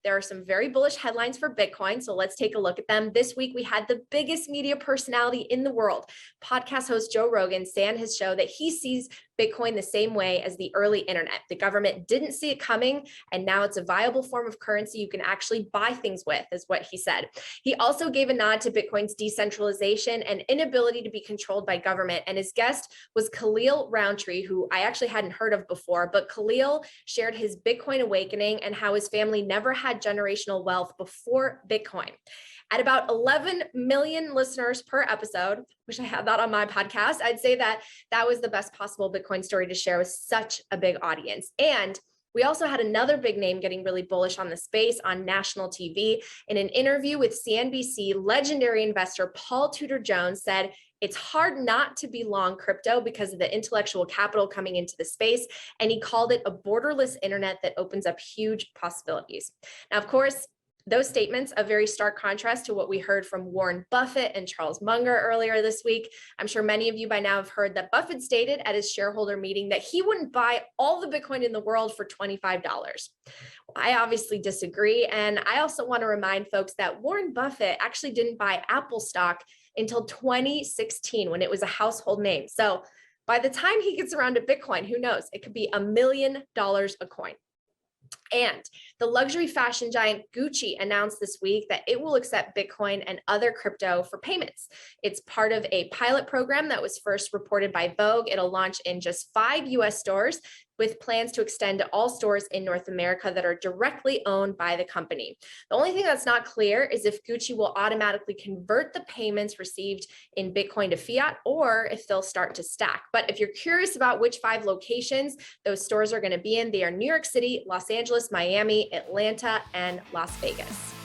there are some very bullish headlines for Bitcoin. So let's take a look at them. This week, we had the biggest media personality in the world, podcast host Joe Rogan, say on his show that he sees Bitcoin the same way as the early internet. The government didn't see it coming, and now it's a viable form of currency you can actually buy things with, is what he said. He also gave a nod to Bitcoin's decentralization and inability to be controlled by government. And his guest was Khalil Roundtree, who I actually hadn't heard of before, but Khalil shared his Bitcoin awakening and how his family never had generational wealth before Bitcoin. At about 11 million listeners per episode, wish I had that on my podcast, I'd say that that was the best possible Bitcoin story to share with such a big audience. And we also had another big name getting really bullish on the space on national TV. In an interview with CNBC, legendary investor Paul Tudor Jones said, it's hard not to be long crypto because of the intellectual capital coming into the space. And he called it a borderless internet that opens up huge possibilities. Now, of course, those statements, a very stark contrast to what we heard from Warren Buffett and Charles Munger earlier this week. I'm sure many of you by now have heard that Buffett stated at his shareholder meeting that he wouldn't buy all the Bitcoin in the world for $25. I obviously disagree. And I also want to remind folks that Warren Buffett actually didn't buy Apple stock until 2016 when it was a household name. So by the time he gets around to Bitcoin, who knows, it could be $1 million a coin. And the luxury fashion giant Gucci announced this week that it will accept Bitcoin and other crypto for payments. It's part of a pilot program that was first reported by Vogue. It'll launch in just 5 US stores with plans to extend to all stores in North America that are directly owned by the company. The only thing that's not clear is if Gucci will automatically convert the payments received in Bitcoin to fiat or if they'll start to stack. But if you're curious about which 5 locations those stores are going to be in, they are New York City, Los Angeles, Miami, Atlanta, and Las Vegas.